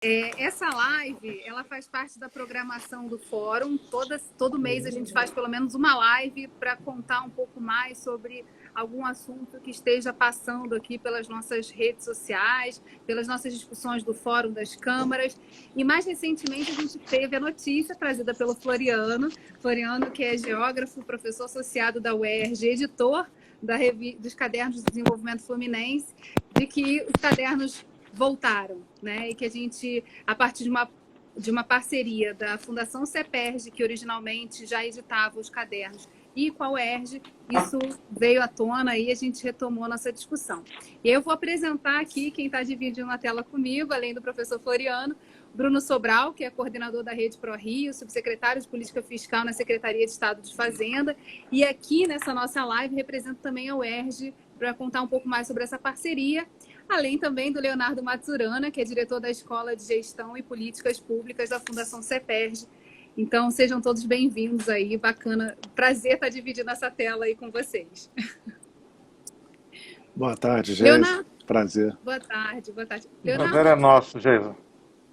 Essa live, ela faz parte da programação do Fórum. Todo mês a gente faz pelo menos uma live para contar um pouco mais sobre algum assunto que esteja passando aqui pelas nossas redes sociais, pelas nossas discussões do Fórum das Câmaras. E mais recentemente a gente teve a notícia trazida pelo Floriano, que é geógrafo, professor associado da UERJ, editor dos Cadernos de Desenvolvimento Fluminense, de que os cadernos voltaram, né? E que a gente, a partir de uma parceria da Fundação CEPERJ, que originalmente já editava os cadernos, e com a UERJ, isso veio à tona e a gente retomou a nossa discussão. E eu vou apresentar aqui quem está dividindo a tela comigo, além do professor Floriano, Bruno Sobral, que é coordenador da Rede ProRio, subsecretário de Política Fiscal na Secretaria de Estado de Fazenda, e aqui nessa nossa live represento também a UERJ para contar um pouco mais sobre essa parceria, além também do Leonardo Mazzurana, que é diretor da Escola de Gestão e Políticas Públicas da Fundação CEPERJ. Então, sejam todos bem-vindos aí, bacana, prazer estar dividindo essa tela aí com vocês. Boa tarde, Geisa. Prazer. Boa tarde, boa tarde. Leonardo, prazer é nosso, Geisa.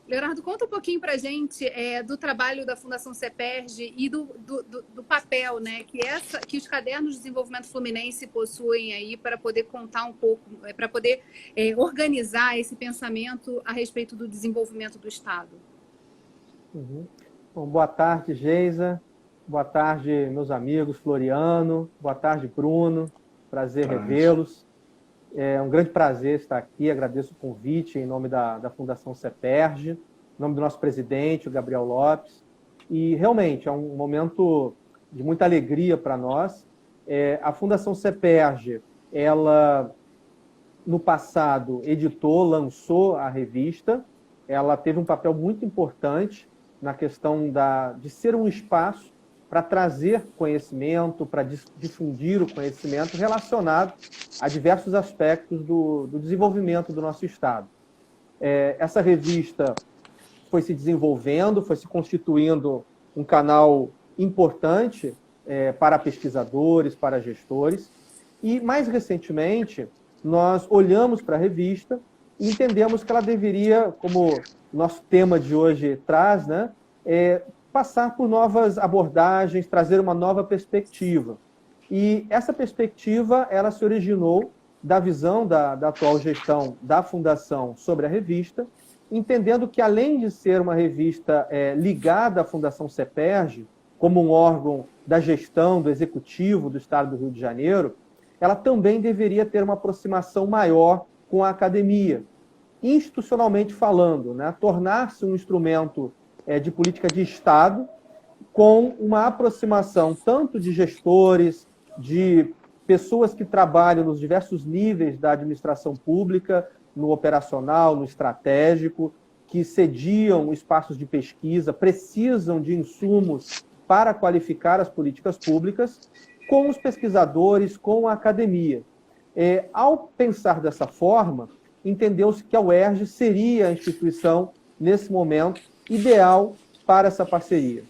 Leonardo, conta um pouquinho para a gente do trabalho da Fundação CEPERJ e do papel, né, que os cadernos de desenvolvimento fluminense possuem aí para poder contar um pouco, para poder organizar esse pensamento a respeito do desenvolvimento do Estado. Bom, boa tarde, Geisa. Boa tarde, meus amigos Floriano. Boa tarde, Bruno. Prazer revê-los. É um grande prazer estar aqui, agradeço o convite em nome da Fundação CEPERJ, em nome do nosso presidente, o Gabriel Lopes, e realmente é um momento de muita alegria para nós. A Fundação CEPERJ, ela, no passado, editou, lançou a revista, ela teve um papel muito importante na questão de ser um espaço para trazer conhecimento, para difundir o conhecimento relacionado a diversos aspectos do desenvolvimento do nosso Estado. Essa revista foi se desenvolvendo, foi se constituindo um canal importante para pesquisadores, para gestores, e, mais recentemente, nós olhamos para a revista e entendemos que ela deveria, como o nosso tema de hoje traz, né, passar por novas abordagens, trazer uma nova perspectiva. E essa perspectiva, ela se originou da visão da atual gestão da Fundação sobre a revista, entendendo que, além de ser uma revista ligada à Fundação CEPERJ, como um órgão da gestão, do executivo do Estado do Rio de Janeiro, ela também deveria ter uma aproximação maior com a academia, institucionalmente falando, né? Tornar-se um instrumento de política de Estado, com uma aproximação tanto de gestores, de pessoas que trabalham nos diversos níveis da administração pública, no operacional, no estratégico, que sediam espaços de pesquisa, precisam de insumos para qualificar as políticas públicas, com os pesquisadores, com a academia. Ao pensar dessa forma, entendeu-se que a UERJ seria a instituição, nesse momento, ideal para essa parceria.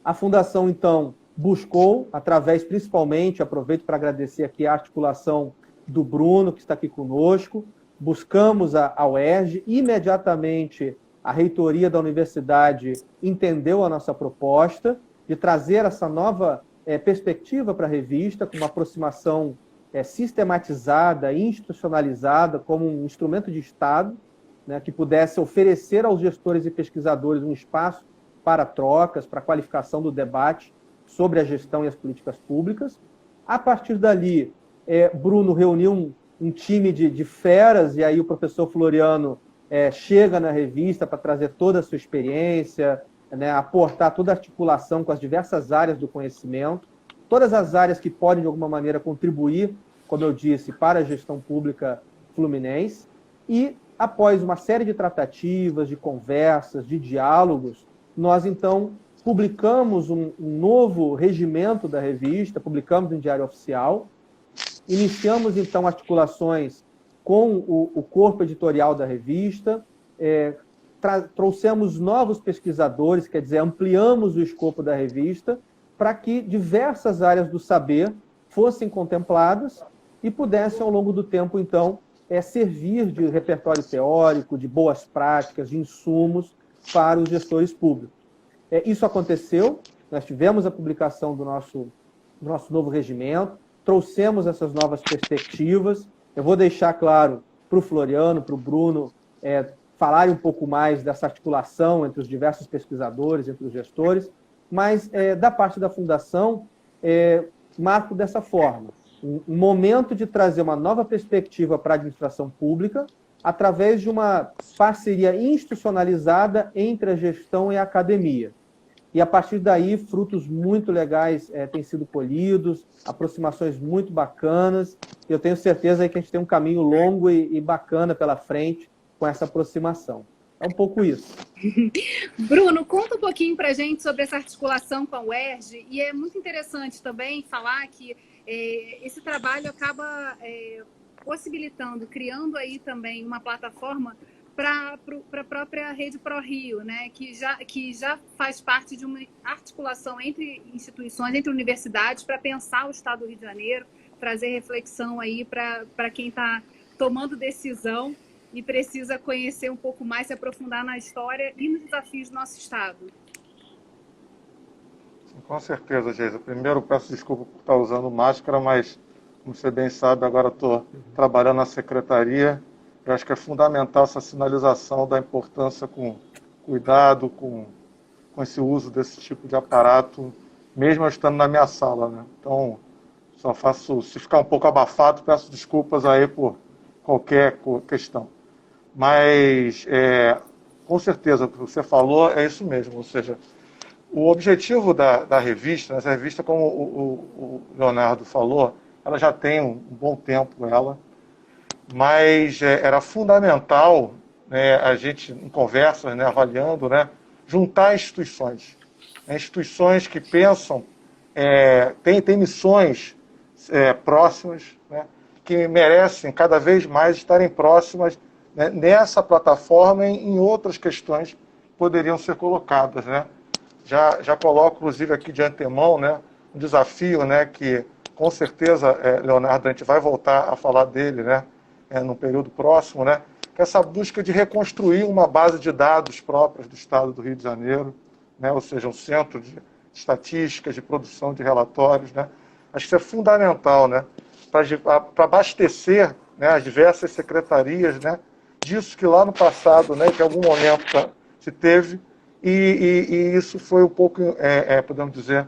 A Fundação, então, buscou, através, principalmente, aproveito para agradecer aqui a articulação do Bruno, que está aqui conosco, buscamos a UERJ, imediatamente a reitoria da universidade entendeu a nossa proposta de trazer essa nova perspectiva para a revista, com uma aproximação sistematizada, institucionalizada, como um instrumento de Estado, né, que pudesse oferecer aos gestores e pesquisadores um espaço para trocas, para qualificação do debate sobre a gestão e as políticas públicas. A partir dali, Bruno reuniu um time de feras, e aí o professor Floriano chega na revista para trazer toda a sua experiência, né, aportar toda a articulação com as diversas áreas do conhecimento, todas as áreas que podem, de alguma maneira, contribuir, como eu disse, para a gestão pública fluminense, e após uma série de tratativas, de conversas, de diálogos, nós, então, publicamos um novo regimento da revista, publicamos em Diário Oficial, iniciamos, então, articulações com o corpo editorial da revista, trouxemos novos pesquisadores, quer dizer, ampliamos o escopo da revista, para que diversas áreas do saber fossem contempladas e pudessem, ao longo do tempo, então, servir de repertório teórico, de boas práticas, de insumos para os gestores públicos. Isso aconteceu, nós tivemos a publicação do nosso novo regimento, trouxemos essas novas perspectivas. Eu vou deixar claro para o Floriano, para o Bruno, falarem um pouco mais dessa articulação entre os diversos pesquisadores, entre os gestores, mas da parte da Fundação, marco dessa forma. Um momento de trazer uma nova perspectiva para a administração pública através de uma parceria institucionalizada entre a gestão e a academia. E, a partir daí, frutos muito legais têm sido colhidos, aproximações muito bacanas. Eu tenho certeza que a gente tem um caminho longo e bacana pela frente com essa aproximação. É um pouco isso. Bruno, conta um pouquinho para a gente sobre essa articulação com a UERJ. E é muito interessante também falar que esse trabalho acaba possibilitando, criando aí também uma plataforma para a própria Rede ProRio, né? que já faz parte de uma articulação entre instituições, entre universidades, para pensar o Estado do Rio de Janeiro, trazer reflexão aí para quem está tomando decisão e precisa conhecer um pouco mais, se aprofundar na história e nos desafios do nosso Estado. Com certeza, Geisa. Primeiro, peço desculpa por estar usando máscara, mas, como você bem sabe, agora estou trabalhando na secretaria. Eu acho que é fundamental essa sinalização da importância com cuidado, com esse uso desse tipo de aparato, mesmo eu estando na minha sala, né? Então, só faço, se ficar um pouco abafado, peço desculpas aí por qualquer questão. Mas, com certeza, o que você falou é isso mesmo, ou seja, o objetivo da revista, essa revista, como o Leonardo falou, ela já tem um bom tempo, mas era fundamental, né, a gente, em conversas, né, avaliando, né, juntar instituições. Instituições que pensam, têm missões próximas, né, que merecem cada vez mais estarem próximas, né, nessa plataforma e em outras questões que poderiam ser colocadas, né. Já coloco, inclusive, aqui de antemão, né, um desafio, né, que, com certeza, Leonardo, a gente vai voltar a falar dele, né, no período próximo, né, que é essa busca de reconstruir uma base de dados próprias do Estado do Rio de Janeiro, né, ou seja, um centro de estatísticas, de produção de relatórios, né. Acho que isso é fundamental, né, para abastecer, né, as diversas secretarias, né, disso que lá no passado, né, que em algum momento se teve, e isso foi um pouco, podemos dizer,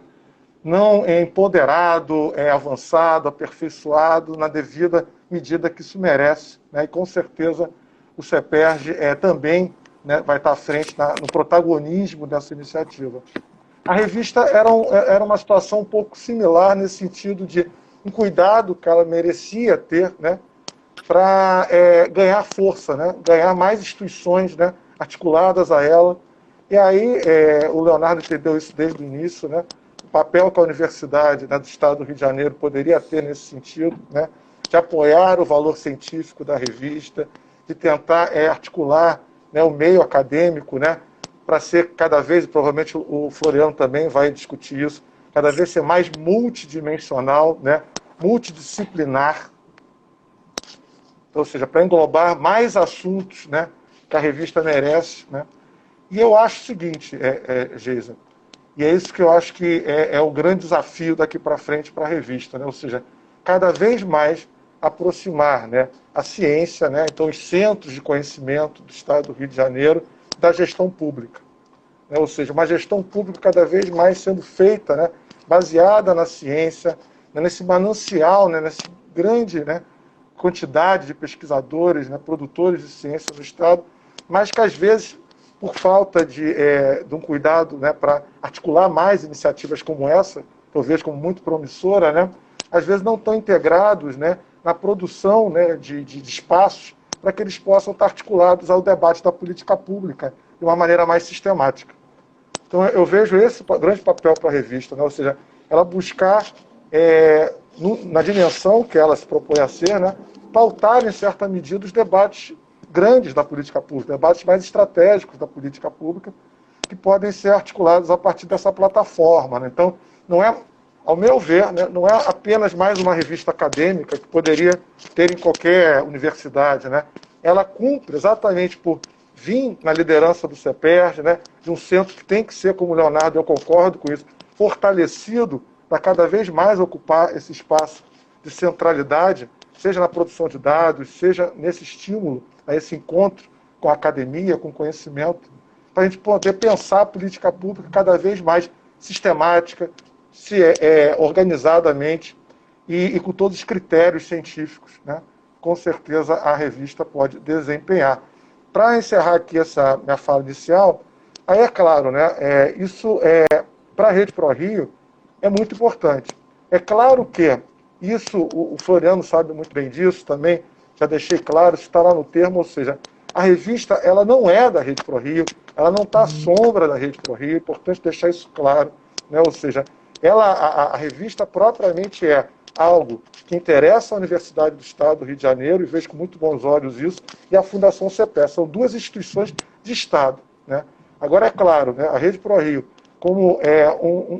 não empoderado, avançado, aperfeiçoado na devida medida que isso merece, né? E com certeza o CEPERJ também, né, vai estar à frente no protagonismo dessa iniciativa. A revista era uma situação um pouco similar nesse sentido de um cuidado que ela merecia ter, né, para ganhar força, né, ganhar mais instituições, né, articuladas a ela. E aí, o Leonardo entendeu isso desde o início, né? O papel que a Universidade, né, do Estado do Rio de Janeiro poderia ter nesse sentido, né? De apoiar o valor científico da revista, de tentar articular, né, o meio acadêmico, né, para ser cada vez, e provavelmente o Floriano também vai discutir isso, cada vez ser mais multidimensional, né, multidisciplinar, ou seja, para englobar mais assuntos, né, que a revista merece, né. E eu acho o seguinte, Geisa, e é isso que eu acho que é o grande desafio daqui para frente para a revista, né? Ou seja, cada vez mais aproximar, né, a ciência, né, então os centros de conhecimento do Estado do Rio de Janeiro, da gestão pública. Né? Ou seja, uma gestão pública cada vez mais sendo feita, né, baseada na ciência, né, nesse manancial, né, nessa grande, né, quantidade de pesquisadores, né, produtores de ciência no Estado, mas que às vezes, por falta de um cuidado, né, para articular mais iniciativas como essa, que eu vejo como muito promissora, né, às vezes não estão integrados, né, na produção, né, de espaços para que eles possam estar articulados ao debate da política pública de uma maneira mais sistemática. Então, eu vejo esse grande papel para a revista, né, ou seja, ela buscar, na dimensão que ela se propõe a ser, né, pautar, em certa medida, os debates grandes da política pública, debates mais estratégicos da política pública, que podem ser articulados a partir dessa plataforma, né? Então, não é ao meu ver, né, não é apenas mais uma revista acadêmica que poderia ter em qualquer universidade, né? Ela cumpre exatamente por vir na liderança do CEPERJ, né, de um centro que tem que ser, como o Leonardo, eu concordo com isso, fortalecido para cada vez mais ocupar esse espaço de centralidade, seja na produção de dados, seja nesse estímulo a esse encontro com a academia, com o conhecimento, para a gente poder pensar a política pública cada vez mais sistemática, organizadamente e com todos os critérios científicos, né? Com certeza a revista pode desempenhar. Para encerrar aqui essa minha fala inicial, aí é claro, né, isso para a Rede ProRio é muito importante. É claro que isso, o Floriano sabe muito bem disso também, já deixei claro, isso está lá no termo, ou seja, a revista ela não é da Rede ProRio, ela não está à sombra da Rede ProRio, é importante deixar isso claro, né? Ou seja, a revista propriamente é algo que interessa à Universidade do Estado do Rio de Janeiro, e vejo com muito bons olhos isso, e a Fundação CEPER. São duas instituições de Estado, né? Agora, é claro, né, a Rede ProRio, como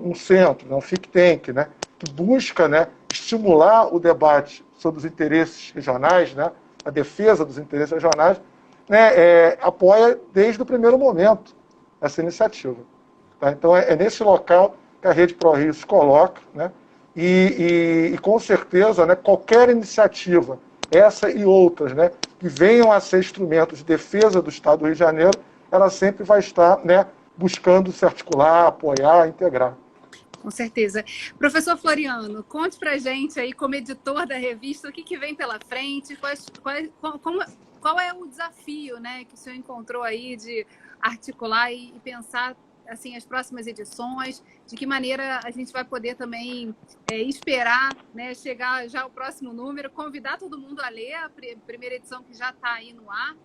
um centro, né, um think tank, né, que busca, né, estimular o debate sobre os interesses regionais, né, a defesa dos interesses regionais, né, apoia desde o primeiro momento essa iniciativa. Tá? Então, é nesse local que a Rede ProRio se coloca, né, e com certeza, né, qualquer iniciativa, essa e outras, né, que venham a ser instrumentos de defesa do Estado do Rio de Janeiro, ela sempre vai estar, né, buscando se articular, apoiar, integrar. Com certeza. Professor Floriano, conte para a gente aí, como editor da revista, o que vem pela frente, qual é o desafio, né, que o senhor encontrou aí de articular e pensar assim, as próximas edições, de que maneira a gente vai poder também esperar, né, chegar já ao próximo número, convidar todo mundo a ler a primeira edição que já está aí no ar.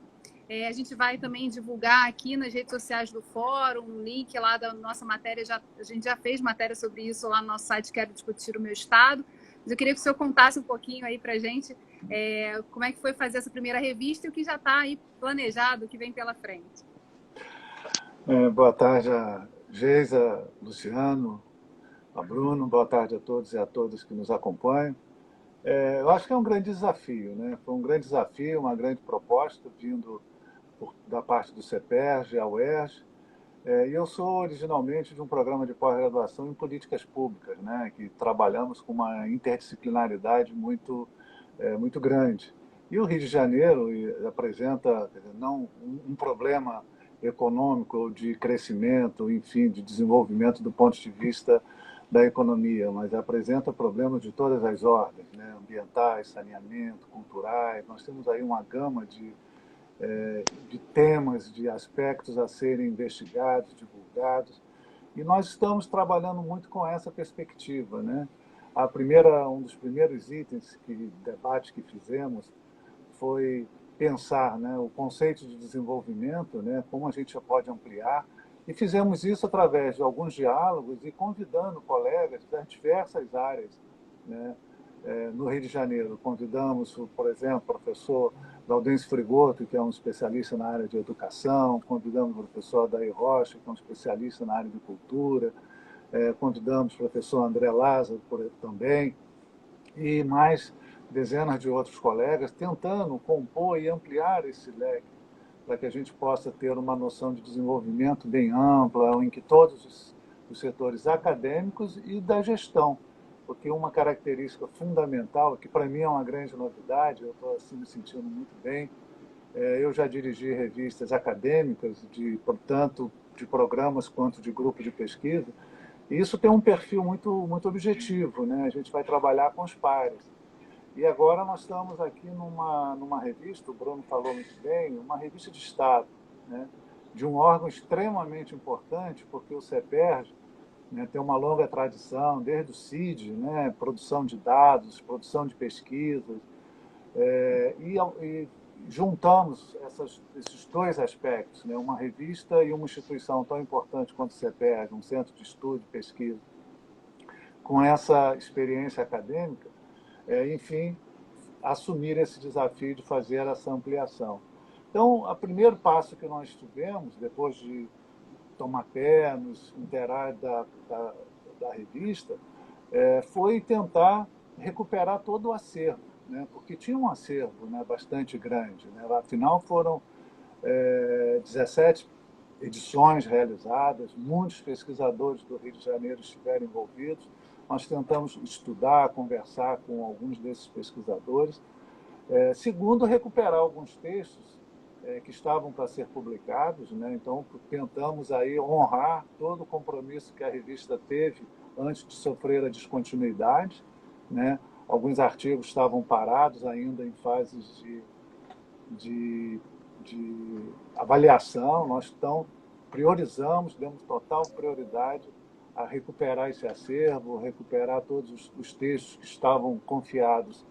A gente vai também divulgar aqui nas redes sociais do Fórum, um link lá da nossa matéria, a gente já fez matéria sobre isso lá no nosso site Quero Discutir o Meu Estado. Mas eu queria que o senhor contasse um pouquinho aí para a gente como é que foi fazer essa primeira revista e o que já está aí planejado, o que vem pela frente. Boa tarde a Geisa, Luciano, a Bruno, boa tarde a todos e a todas que nos acompanham. Eu acho que é um grande desafio, né? Foi um grande desafio, uma grande proposta vindo da parte do CEPERJ, a UERJ. E eu sou originalmente de um programa de pós-graduação em políticas públicas, né? Que trabalhamos com uma interdisciplinaridade muito grande. E o Rio de Janeiro apresenta não um problema econômico ou de crescimento, enfim, de desenvolvimento do ponto de vista da economia, mas apresenta problemas de todas as ordens, né? Ambientais, saneamento, culturais. Nós temos aí uma gama de temas, de aspectos a serem investigados, divulgados, e nós estamos trabalhando muito com essa perspectiva, né? Um dos primeiros itens de debate que fizemos foi pensar, né, o conceito de desenvolvimento, né, como a gente pode ampliar, e fizemos isso através de alguns diálogos e convidando colegas das diversas áreas, né, no Rio de Janeiro. Convidamos, por exemplo, o professor Laudencio Frigoto, que é um especialista na área de educação, convidamos o professor Adair Rocha, que é um especialista na área de cultura, convidamos o professor André Lázaro também, e mais dezenas de outros colegas, tentando compor e ampliar esse leque para que a gente possa ter uma noção de desenvolvimento bem ampla, em que todos os setores acadêmicos e da gestão, porque uma característica fundamental, que para mim é uma grande novidade, eu estou assim, me sentindo muito bem, eu já dirigi revistas acadêmicas, tanto de programas quanto de grupo de pesquisa, e isso tem um perfil muito objetivo, né? A gente vai trabalhar com os pares. E agora nós estamos aqui numa revista, o Bruno falou muito bem, uma revista de Estado, né, de um órgão extremamente importante, porque o CEPERJ, né, tem uma longa tradição, desde o CID, né, produção de dados, produção de pesquisas, e juntamos esses dois aspectos, né, uma revista e uma instituição tão importante quanto o CEPERJ, um centro de estudo e pesquisa, com essa experiência acadêmica, enfim, assumir esse desafio de fazer essa ampliação. Então, o primeiro passo que nós tivemos, depois de tomar pé, nos inteirar da revista, foi tentar recuperar todo o acervo, né? Porque tinha um acervo, né, bastante grande, né? Afinal, foram 17 edições realizadas, muitos pesquisadores do Rio de Janeiro estiveram envolvidos. Nós tentamos estudar, conversar com alguns desses pesquisadores. Segundo, recuperar alguns textos que estavam para ser publicados, né? Então, tentamos aí honrar todo o compromisso que a revista teve antes de sofrer a descontinuidade, né? Alguns artigos estavam parados ainda em fases de avaliação. Nós então priorizamos, demos total prioridade a recuperar esse acervo, recuperar todos os textos que estavam confiados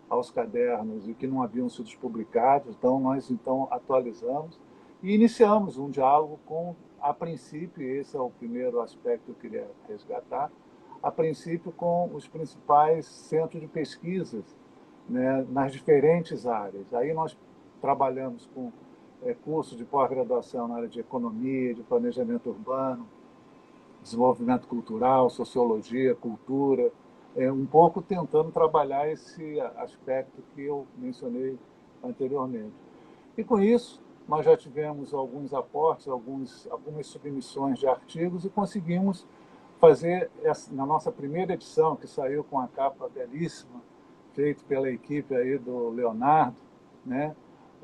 aos cadernos e que não haviam sido publicados. Então, nós atualizamos e iniciamos um diálogo com, a princípio, esse é o primeiro aspecto que eu queria resgatar, a princípio com os principais centros de pesquisas, né, nas diferentes áreas. Aí nós trabalhamos com cursos de pós-graduação na área de economia, de planejamento urbano, desenvolvimento cultural, sociologia, cultura, um pouco tentando trabalhar esse aspecto que eu mencionei anteriormente. E com isso, nós já tivemos alguns aportes, algumas submissões de artigos e conseguimos fazer, na nossa primeira edição, que saiu com a capa belíssima, feito pela equipe aí do Leonardo, né?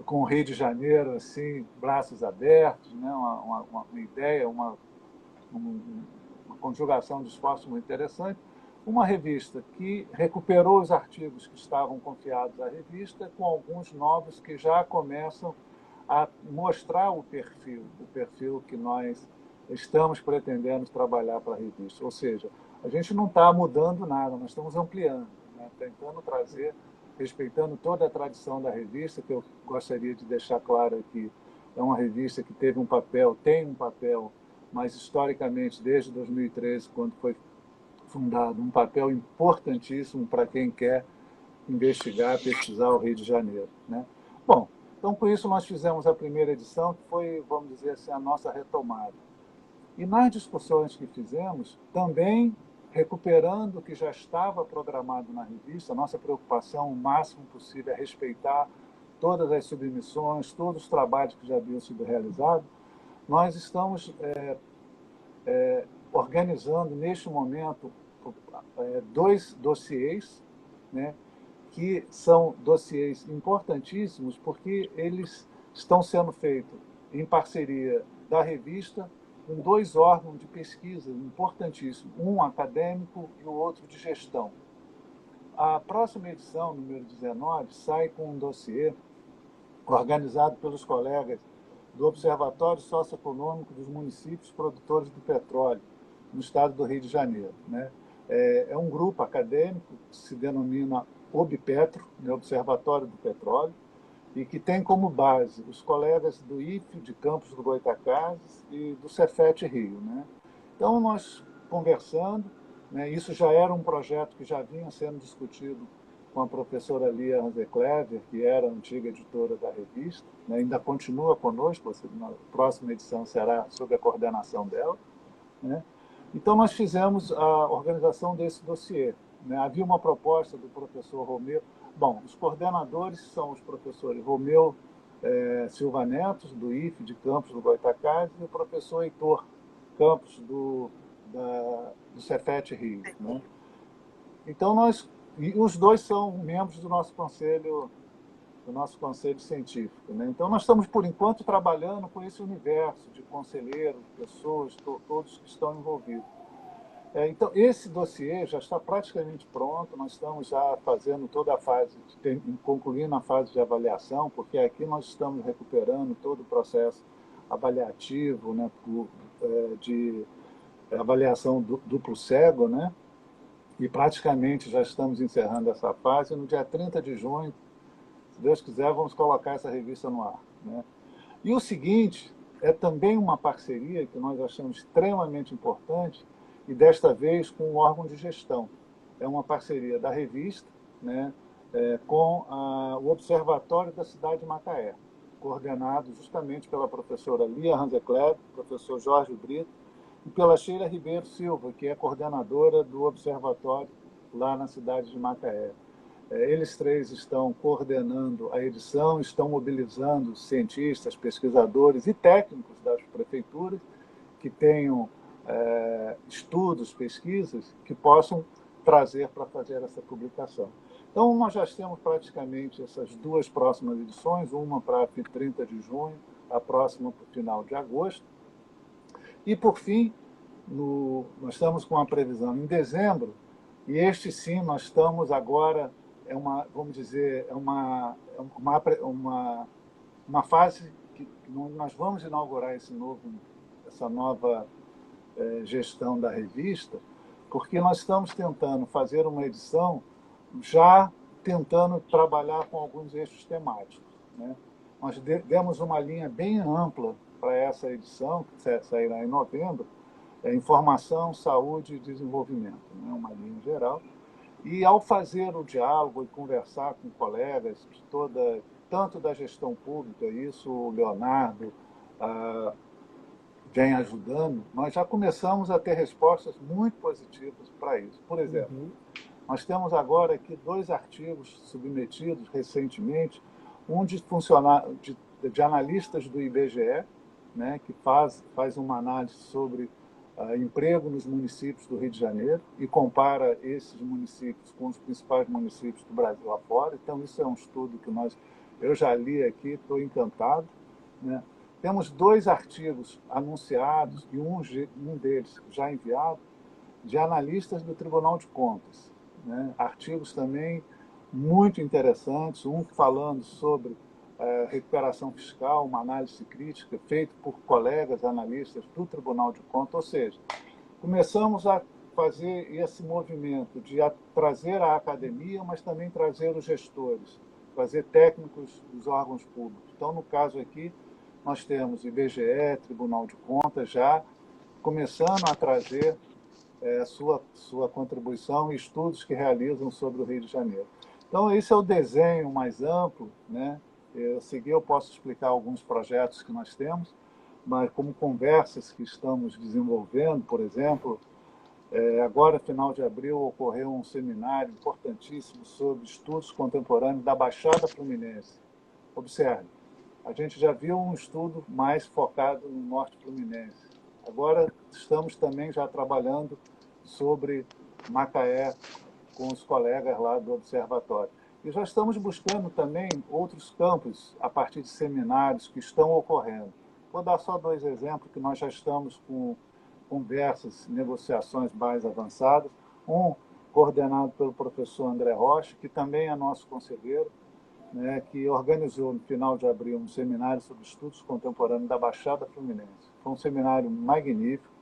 Com o Rio de Janeiro, assim, braços abertos, né? Uma ideia, uma conjugação de esforços muito interessante. Uma revista que recuperou os artigos que estavam confiados à revista, com alguns novos que já começam a mostrar o perfil que nós estamos pretendendo trabalhar para a revista. Ou seja, a gente não está mudando nada, nós estamos ampliando, né? Tentando trazer, respeitando toda a tradição da revista, que eu gostaria de deixar claro aqui. É uma revista que tem um papel, mas historicamente, desde 2013, quando foi fundado, um papel importantíssimo para quem quer investigar, pesquisar o Rio de Janeiro, né? Bom, então com isso nós fizemos a primeira edição, que foi, vamos dizer assim, a nossa retomada. E nas discussões que fizemos, também recuperando o que já estava programado na revista, nossa preocupação, o máximo possível, é respeitar todas as submissões, todos os trabalhos que já haviam sido realizados. Nós estamos organizando, neste momento, 2 dossiês, né, que são dossiês importantíssimos, porque eles estão sendo feitos em parceria da revista com 2 órgãos de pesquisa importantíssimos, um acadêmico e o outro de gestão. A próxima edição, número 19, sai com um dossiê organizado pelos colegas do Observatório Socioeconômico dos Municípios Produtores do Petróleo, no estado do Rio de Janeiro, né? É um grupo acadêmico que se denomina OBPetro, né, Observatório do Petróleo, e que tem como base os colegas do IFE, de Campos do Goytacazes, e do Cefet Rio, né? Então, nós conversando, né, isso já era um projeto que já vinha sendo discutido com a professora Lia Hanzeklever, que era a antiga editora da revista, né, ainda continua conosco, na próxima edição será sob a coordenação dela, né? Então, nós fizemos a organização desse dossiê, né? Havia uma proposta do professor Romeu. Bom, os coordenadores são os professores Romeu Silva Netos, do IFE de Campos do Goytacazes, e o professor Heitor Campos, do Cefet Rio, né? Então, os 2 são membros do nosso conselho científico, né? Então, nós estamos, por enquanto, trabalhando com esse universo de conselheiros, pessoas, todos que estão envolvidos. Então, esse dossiê já está praticamente pronto, nós estamos já fazendo toda a fase, concluindo a fase de avaliação, porque aqui nós estamos recuperando todo o processo avaliativo, né, de avaliação duplo cego, né? E praticamente já estamos encerrando essa fase. No dia 30 de junho, se Deus quiser, vamos colocar essa revista no ar, né? E o seguinte, é também uma parceria que nós achamos extremamente importante, e desta vez com o órgão de gestão. É uma parceria da revista, né, com o Observatório da cidade de Macaé, coordenado justamente pela professora Lia Hanzeklever, professor Jorge Brito e pela Sheila Ribeiro Silva, que é coordenadora do observatório lá na cidade de Macaé. Eles três estão coordenando a edição, estão mobilizando cientistas, pesquisadores e técnicos das prefeituras que tenham estudos, pesquisas que possam trazer para fazer essa publicação. Então, nós já temos praticamente essas duas próximas edições, uma para 30 de junho, a próxima para o final de agosto. E, por fim, nós estamos com uma previsão em dezembro, e este sim, nós estamos agora, vamos dizer, uma fase que nós vamos inaugurar essa nova gestão da revista, porque nós estamos tentando fazer uma edição já tentando trabalhar com alguns eixos temáticos, né? Nós demos uma linha bem ampla para essa edição, que sairá em novembro, informação, saúde e desenvolvimento, né? Uma linha geral. E ao fazer o diálogo e conversar com colegas tanto da gestão pública, isso o Leonardo vem ajudando, nós já começamos a ter respostas muito positivas para isso. Por exemplo, nós temos agora aqui 2 artigos submetidos recentemente, um de analistas do IBGE, né, que faz uma análise sobre emprego nos municípios do Rio de Janeiro e compara esses municípios com os principais municípios do Brasil afora. Então, isso é um estudo que eu já li aqui, estou encantado, né? Temos 2 artigos anunciados e um deles já enviado de analistas do Tribunal de Contas, né? Artigos também muito interessantes, um falando sobre recuperação fiscal, uma análise crítica feita por colegas analistas do Tribunal de Contas, ou seja, começamos a fazer esse movimento de trazer a academia, mas também trazer os gestores, trazer técnicos dos órgãos públicos. Então, no caso aqui, nós temos IBGE, Tribunal de Contas, já começando a trazer sua contribuição e estudos que realizam sobre o Rio de Janeiro. Então, esse é o desenho mais amplo, né? A seguir, eu posso explicar alguns projetos que nós temos, mas como conversas que estamos desenvolvendo, por exemplo, agora, final de abril, ocorreu um seminário importantíssimo sobre estudos contemporâneos da Baixada Fluminense. Observe, a gente já viu um estudo mais focado no Norte Fluminense. Agora, estamos também já trabalhando sobre Macaé com os colegas lá do Observatório. E já estamos buscando também outros campos a partir de seminários que estão ocorrendo. Vou dar só 2 exemplos que nós já estamos com conversas, negociações mais avançadas. Um coordenado pelo professor André Rocha, que também é nosso conselheiro, né, que organizou no final de abril um seminário sobre estudos contemporâneos da Baixada Fluminense. Foi um seminário magnífico,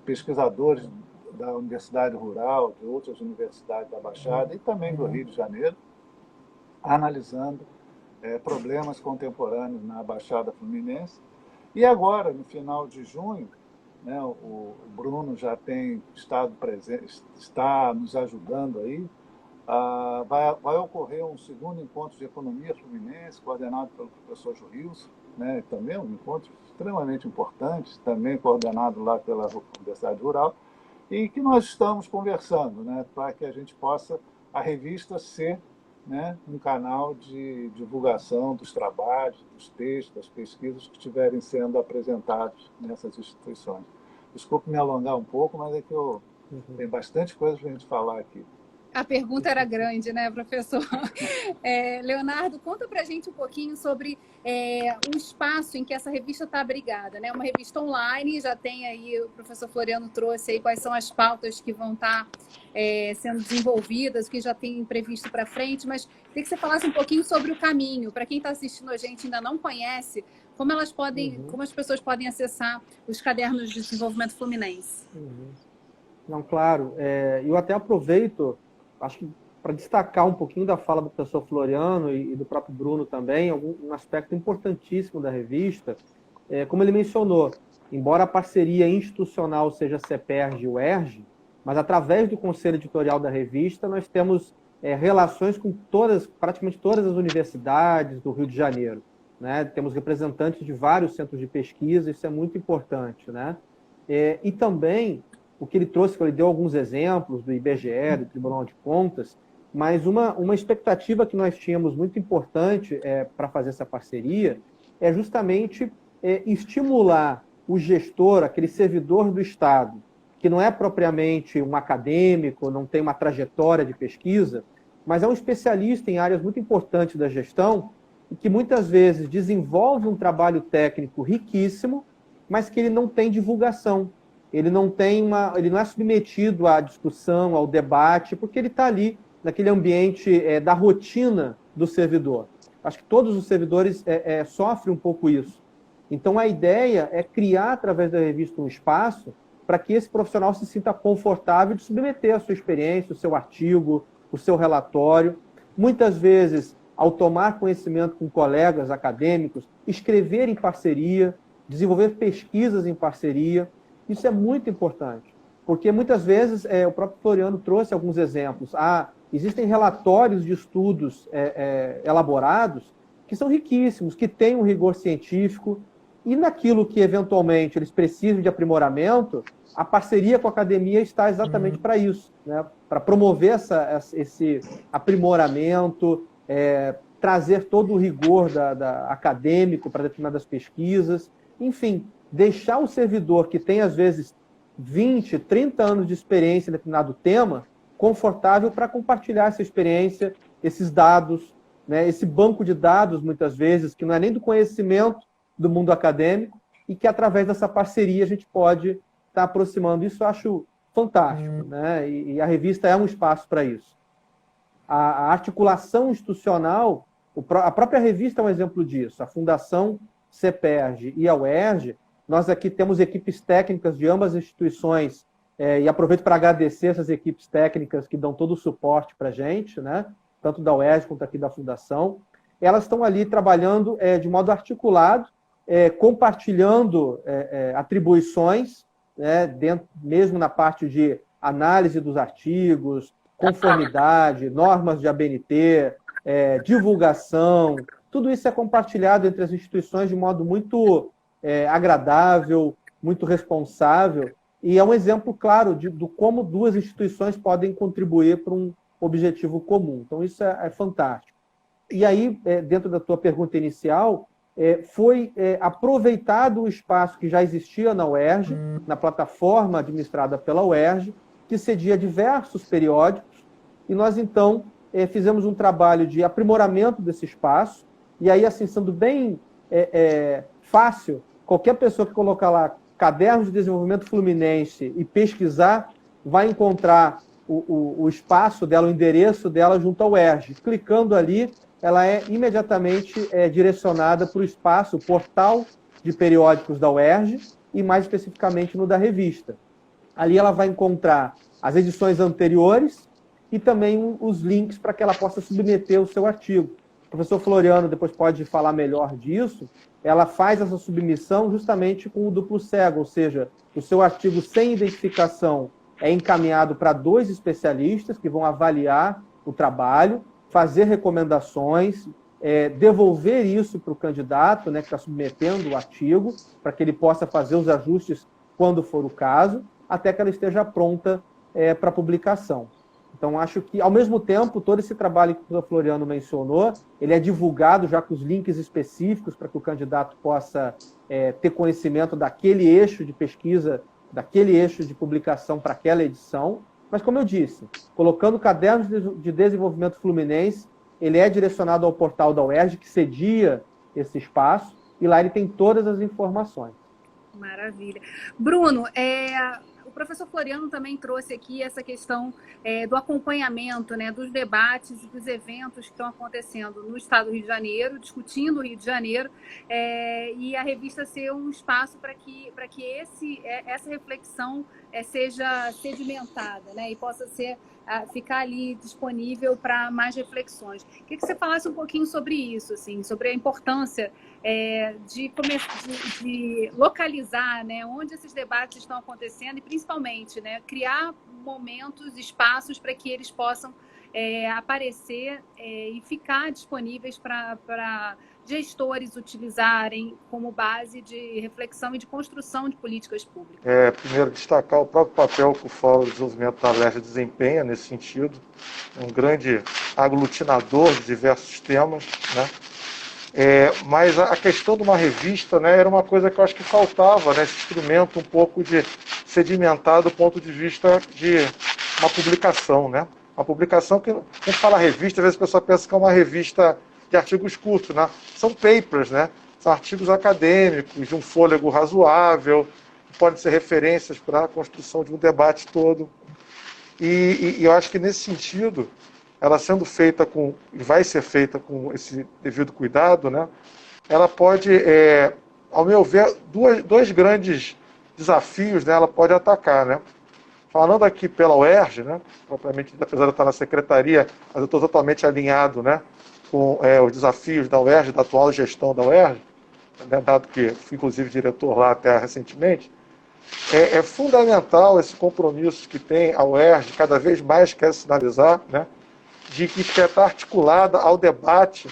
pesquisadores da Universidade Rural, de outras universidades da Baixada e também do Rio de Janeiro, analisando problemas contemporâneos na Baixada Fluminense. E agora, no final de junho, né, o Bruno já tem estado presente, está nos ajudando aí. Vai ocorrer um segundo encontro de economia fluminense, coordenado pelo professor Jurilson, né, também um encontro extremamente importante, também coordenado lá pela Universidade Rural, e que nós estamos conversando, né, para que a gente possa, a revista ser, né, um canal de divulgação dos trabalhos, dos textos, das pesquisas que estiverem sendo apresentados nessas instituições. Desculpe me alongar um pouco, mas é que tem bastante coisa para a gente falar aqui. A pergunta era grande, né, professor? Leonardo, conta para a gente um pouquinho sobre o espaço em que essa revista está abrigada, né? Uma revista online, já tem aí, o professor Floriano trouxe aí quais são as pautas que vão estar sendo desenvolvidas, que já tem previsto para frente, mas queria que você falasse um pouquinho sobre o caminho. Para quem está assistindo a gente e ainda não conhece, como as pessoas podem acessar os cadernos de desenvolvimento fluminense? Não, claro. Eu até aproveito, acho que para destacar um pouquinho da fala do professor Floriano e do próprio Bruno também, um aspecto importantíssimo da revista, como ele mencionou, embora a parceria institucional seja CEPERJ e UERJ, mas através do conselho editorial da revista nós temos relações com praticamente todas as universidades do Rio de Janeiro, né? Temos representantes de vários centros de pesquisa, isso é muito importante, né? E também o que ele trouxe, que ele deu alguns exemplos do IBGE, do Tribunal de Contas, mas uma expectativa que nós tínhamos muito importante para fazer essa parceria é justamente estimular o gestor, aquele servidor do Estado, que não é propriamente um acadêmico, não tem uma trajetória de pesquisa, mas é um especialista em áreas muito importantes da gestão e que muitas vezes desenvolve um trabalho técnico riquíssimo, mas que ele não tem divulgação. Ele não é submetido à discussão, ao debate, porque ele está ali naquele ambiente da rotina do servidor. Acho que todos os servidores sofrem um pouco isso. Então, a ideia é criar, através da revista, um espaço para que esse profissional se sinta confortável de submeter a sua experiência, o seu artigo, o seu relatório. Muitas vezes, ao tomar conhecimento com colegas acadêmicos, escrever em parceria, desenvolver pesquisas em parceria. Isso é muito importante, porque muitas vezes, o próprio Floriano trouxe alguns exemplos. Existem relatórios de estudos elaborados que são riquíssimos, que têm um rigor científico, e naquilo que, eventualmente, eles precisam de aprimoramento, a parceria com a academia está exatamente para isso, né? Para promover esse aprimoramento, trazer todo o rigor acadêmico para determinadas pesquisas, enfim, deixar o servidor que tem, às vezes, 20, 30 anos de experiência em determinado tema, confortável para compartilhar essa experiência, esses dados, né? Esse banco de dados, muitas vezes, que não é nem do conhecimento do mundo acadêmico, e que, através dessa parceria, a gente pode estar aproximando. Isso eu acho fantástico, né? E a revista é um espaço para isso. A articulação institucional, a própria revista é um exemplo disso. A Fundação CEPERJ e a UERJ, nós aqui temos equipes técnicas de ambas as instituições, e aproveito para agradecer essas equipes técnicas que dão todo o suporte para a gente, né? Tanto da UERJ quanto aqui da Fundação. Elas estão ali trabalhando de modo articulado, compartilhando atribuições, né, mesmo na parte de análise dos artigos, conformidade, normas de ABNT, divulgação. Tudo isso é compartilhado entre as instituições de modo muito agradável, muito responsável, e é um exemplo claro de como duas instituições podem contribuir para um objetivo comum. Então, isso é fantástico. E aí, dentro da tua pergunta inicial, foi aproveitado o espaço que já existia na UERJ, na plataforma administrada pela UERJ, que cedia diversos periódicos, e nós, então, fizemos um trabalho de aprimoramento desse espaço, e aí, assim, sendo bem fácil, qualquer pessoa que colocar lá Cadernos de Desenvolvimento Fluminense e pesquisar, vai encontrar o espaço dela, o endereço dela junto ao UERJ. Clicando ali, ela é imediatamente direcionada para o espaço, o portal de periódicos da UERJ, e mais especificamente no da revista. Ali ela vai encontrar as edições anteriores e também os links para que ela possa submeter o seu artigo. O professor Floriano depois pode falar melhor disso. Ela faz essa submissão justamente com o duplo cego, ou seja, o seu artigo sem identificação é encaminhado para 2 especialistas que vão avaliar o trabalho, fazer recomendações, devolver isso para o candidato, né, que está submetendo o artigo, para que ele possa fazer os ajustes quando for o caso, até que ela esteja pronta para publicação. Então, acho que, ao mesmo tempo, todo esse trabalho que o professor Floriano mencionou, ele é divulgado já com os links específicos para que o candidato possa ter conhecimento daquele eixo de pesquisa, daquele eixo de publicação para aquela edição. Mas, como eu disse, colocando Cadernos de Desenvolvimento Fluminense, ele é direcionado ao portal da UERJ, que cedia esse espaço, e lá ele tem todas as informações. Maravilha. Bruno, o professor Floriano também trouxe aqui essa questão do acompanhamento, né, dos debates e dos eventos que estão acontecendo no estado do Rio de Janeiro, discutindo o Rio de Janeiro, e a revista ser um espaço para que essa reflexão seja sedimentada, né, e possa ficar ali disponível para mais reflexões. Queria que você falasse um pouquinho sobre isso, assim, sobre a importância de localizar, né, onde esses debates estão acontecendo e, principalmente, né, criar momentos, espaços para que eles possam aparecer e ficar disponíveis para gestores utilizarem como base de reflexão e de construção de políticas públicas? Primeiro, destacar o próprio papel que o Fórum de Desenvolvimento da UERJ desempenha nesse sentido. É um grande aglutinador de diversos temas, né? Mas a questão de uma revista, né, era uma coisa que eu acho que faltava, né, esse instrumento um pouco de sedimentar do ponto de vista de uma publicação, né? Uma publicação que, quando fala revista, às vezes a pessoa pensa que é uma revista de artigos curtos, né? São papers, né? São artigos acadêmicos, de um fôlego razoável, podem ser referências para a construção de um debate todo. E eu acho que, nesse sentido, ela sendo feita e vai ser feita com esse devido cuidado, né? Ela pode, ao meu ver, dois grandes desafios, né, ela pode atacar, né? Falando aqui pela UERJ, né, propriamente, apesar de eu estar na secretaria, mas eu estou totalmente alinhado, né, com os desafios da UERJ, da atual gestão da UERJ, né, dado que fui, inclusive, diretor lá até recentemente. É fundamental esse compromisso que tem a UERJ, cada vez mais quer sinalizar, né, de que quer estar articulada ao debate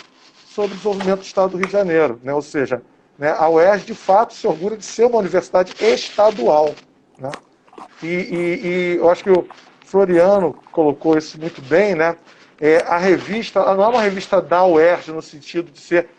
sobre o desenvolvimento do Estado do Rio de Janeiro, né, ou seja, né, a UERJ, de fato, se orgulha de ser uma universidade estadual, né? E eu acho que o Floriano colocou isso muito bem, né? A revista, ela não é uma revista da UERJ no sentido de ser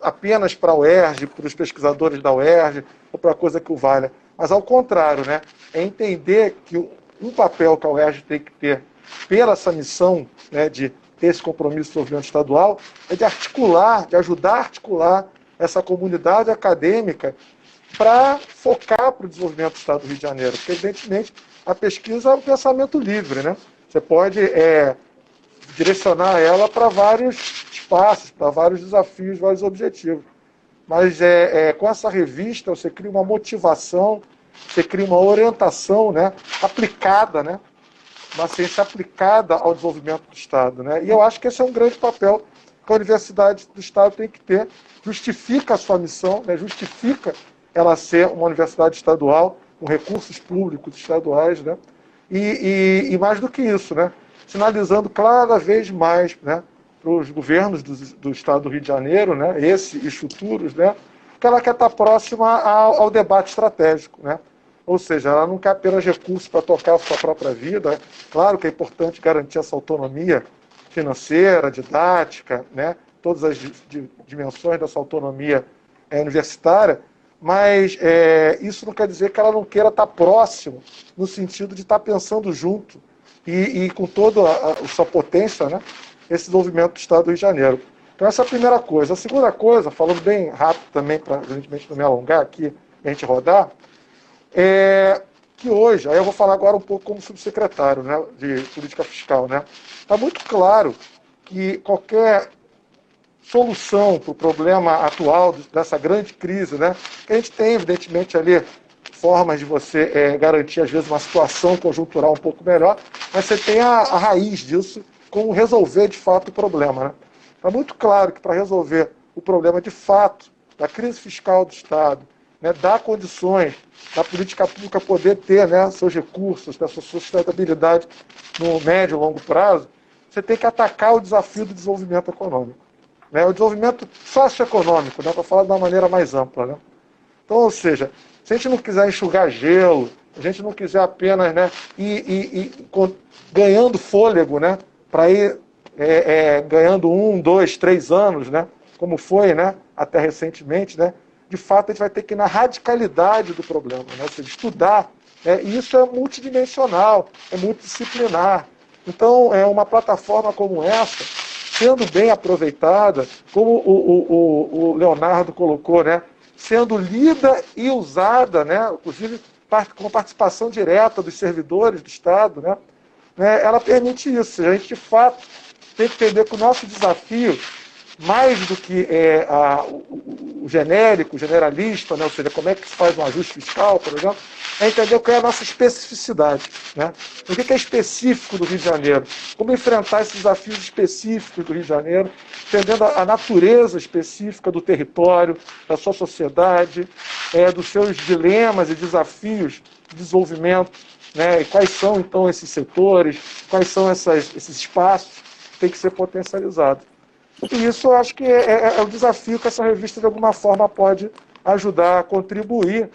apenas para a UERJ, para os pesquisadores da UERJ, ou para a coisa que o valha, mas ao contrário, né? É entender que um papel que a UERJ tem que ter pela essa missão, né, de ter esse compromisso de desenvolvimento estadual, é de articular, de ajudar a articular essa comunidade acadêmica para focar para o desenvolvimento do Estado do Rio de Janeiro. Porque, evidentemente, a pesquisa é um pensamento livre, né? Você pode direcionar ela para vários espaços, para vários desafios, vários objetivos. Mas com essa revista você cria uma motivação, você cria uma orientação, né, aplicada, né? Uma ciência aplicada ao desenvolvimento do Estado, né? E eu acho que esse é um grande papel que a Universidade do Estado tem que ter. Justifica a sua missão, né? Justifica ela ser uma universidade estadual, com recursos públicos estaduais, né? E mais do que isso, né? Sinalizando cada vez mais, né, para os governos do Estado do Rio de Janeiro, né, esse e futuros, né, que ela quer estar próxima ao debate estratégico, né? Ou seja, ela não quer apenas recursos para tocar a sua própria vida. Claro que é importante garantir essa autonomia financeira, didática, né, todas as dimensões dessa autonomia universitária, mas isso não quer dizer que ela não queira estar próximo, no sentido de estar pensando junto e com toda a sua potência, né, esse desenvolvimento do Estado do Rio de Janeiro. Então essa é a primeira coisa. A segunda coisa, falando bem rápido também, para evidentemente não me alongar aqui e a gente rodar, que hoje, aí eu vou falar agora um pouco como subsecretário, né, de política fiscal, né, está muito claro que qualquer solução para o problema atual dessa grande crise, né, que a gente tem, evidentemente, ali formas de você garantir, às vezes, uma situação conjuntural um pouco melhor, mas você tem a raiz disso, como resolver, de fato, o problema, né. Está muito claro que para resolver o problema, de fato, da crise fiscal do Estado, né, dar condições da política pública poder ter, né, seus recursos, da sua sustentabilidade no médio e longo prazo, você tem que atacar o desafio do desenvolvimento econômico, né, o desenvolvimento socioeconômico, né, para falar de uma maneira mais ampla, né. Então, ou seja, se a gente não quiser enxugar gelo, a gente não quiser apenas, né, ir ganhando fôlego, né, para ir ganhando 1, 2, 3 anos, né, como foi, né, até recentemente, né, de fato a gente vai ter que ir na radicalidade do problema, né, ou seja, estudar, né, e isso é multidimensional, é multidisciplinar. Então, uma plataforma como essa, sendo bem aproveitada, como o Leonardo colocou, né, sendo lida e usada, né, inclusive com participação direta dos servidores do Estado, né, ela permite isso. A gente, de fato, tem que entender que o nosso desafio, mais do que o genérico, o generalista, né, ou seja, como é que se faz um ajuste fiscal, por exemplo, é entender qual é a nossa especificidade, né? O que é específico do Rio de Janeiro, como enfrentar esses desafios específicos do Rio de Janeiro, entendendo a natureza específica do território, da sua sociedade, dos seus dilemas e desafios de desenvolvimento, né? E quais são, então, esses setores, quais são esses espaços que têm que ser potencializados. E isso eu acho que é o desafio que essa revista, de alguma forma, pode ajudar a contribuir,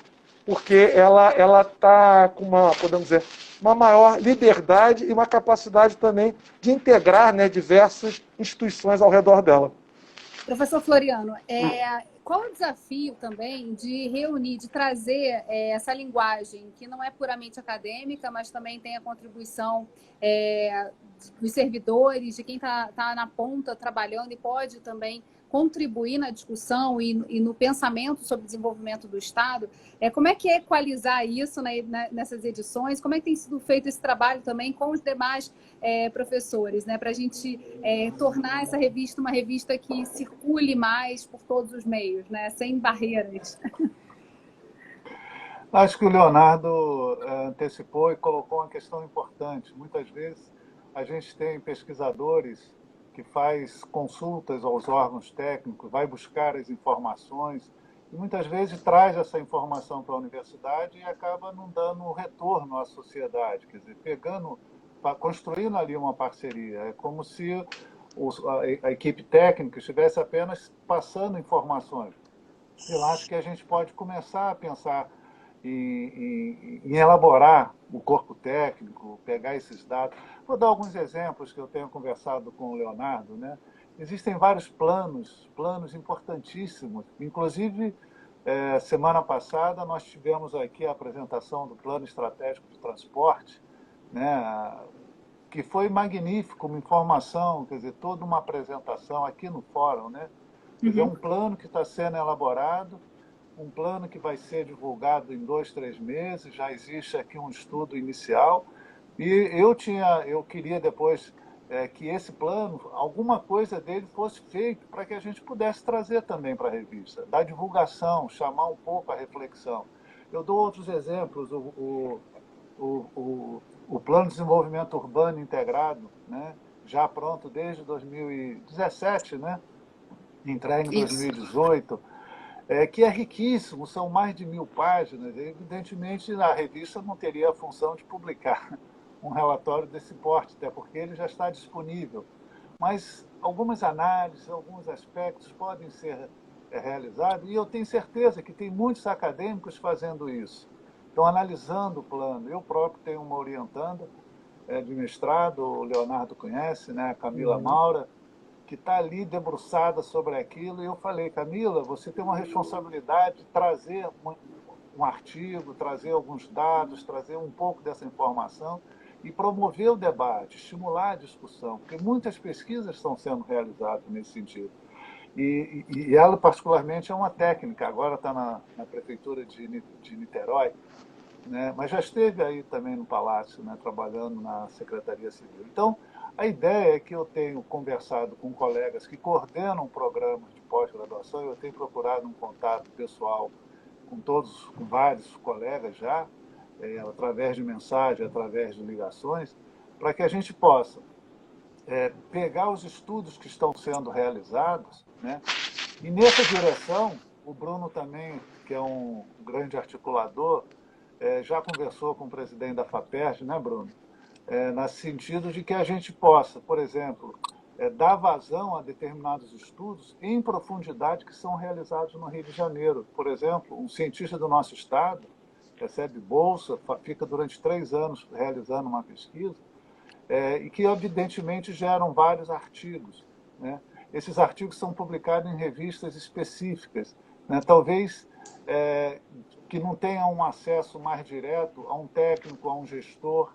porque ela está com podemos dizer, uma maior liberdade e uma capacidade também de integrar, né, diversas instituições ao redor dela. Professor Floriano, qual é o desafio também de reunir, de trazer essa linguagem que não é puramente acadêmica, mas também tem a contribuição dos servidores, de quem está na ponta trabalhando e pode também contribuir na discussão e no pensamento sobre o desenvolvimento do Estado? Como é que é equalizar isso, né, nessas edições? Como é que tem sido feito esse trabalho também com os demais professores, né, para a gente tornar essa revista uma revista que circule mais por todos os meios, né, sem barreiras? Acho que o Leonardo antecipou e colocou uma questão importante. Muitas vezes a gente tem pesquisadores que faz consultas aos órgãos técnicos, vai buscar as informações e muitas vezes traz essa informação para a universidade e acaba não dando retorno à sociedade, quer dizer, construindo ali uma parceria. É como se a equipe técnica estivesse apenas passando informações. Eu acho que a gente pode começar a pensar em elaborar o corpo técnico, pegar esses dados. Vou dar alguns exemplos que eu tenho conversado com o Leonardo, né? Existem vários planos importantíssimos. Inclusive, semana passada, nós tivemos aqui a apresentação do Plano Estratégico de Transporte, né? Que foi magnífico, uma informação, quer dizer, toda uma apresentação aqui no fórum, né? Quer dizer, um plano que está sendo elaborado, um plano que vai ser divulgado em 2, 3 meses, já existe aqui um estudo inicial, e eu queria depois que esse plano, alguma coisa dele fosse feito para que a gente pudesse trazer também para a revista, dar divulgação, chamar um pouco a reflexão. Eu dou outros exemplos, o Plano de Desenvolvimento Urbano Integrado, né, já pronto desde 2017, né, entregue em 2018, que é riquíssimo, são mais de 1000 páginas. Evidentemente, a revista não teria a função de publicar um relatório desse porte, até porque ele já está disponível. Mas algumas análises, alguns aspectos podem ser realizados, e eu tenho certeza que tem muitos acadêmicos fazendo isso. Estão analisando o plano. Eu próprio tenho uma orientanda de mestrado, o Leonardo conhece, né, a Camila Maura, que está ali debruçada sobre aquilo, e eu falei, Camila, você tem uma responsabilidade de trazer um artigo, trazer alguns dados, trazer um pouco dessa informação e promover o debate, estimular a discussão, porque muitas pesquisas estão sendo realizadas nesse sentido. E ela, particularmente, é uma técnica, agora está na Prefeitura de Niterói, né, mas já esteve aí também no Palácio, né, trabalhando na Secretaria Civil. Então, a ideia é que eu tenho conversado com colegas que coordenam programas de pós-graduação, eu tenho procurado um contato pessoal com vários colegas já, através de mensagem, através de ligações, para que a gente possa pegar os estudos que estão sendo realizados, né, e nessa direção, o Bruno também, que é um grande articulador, já conversou com o presidente da FAPERJ, né, Bruno? No sentido de que a gente possa, por exemplo, dar vazão a determinados estudos em profundidade que são realizados no Rio de Janeiro. Por exemplo, um cientista do nosso estado recebe bolsa, fica durante 3 anos realizando uma pesquisa, e que evidentemente geram vários artigos, né? Esses artigos são publicados em revistas específicas, né? Talvez que não tenham um acesso mais direto a um técnico, a um gestor.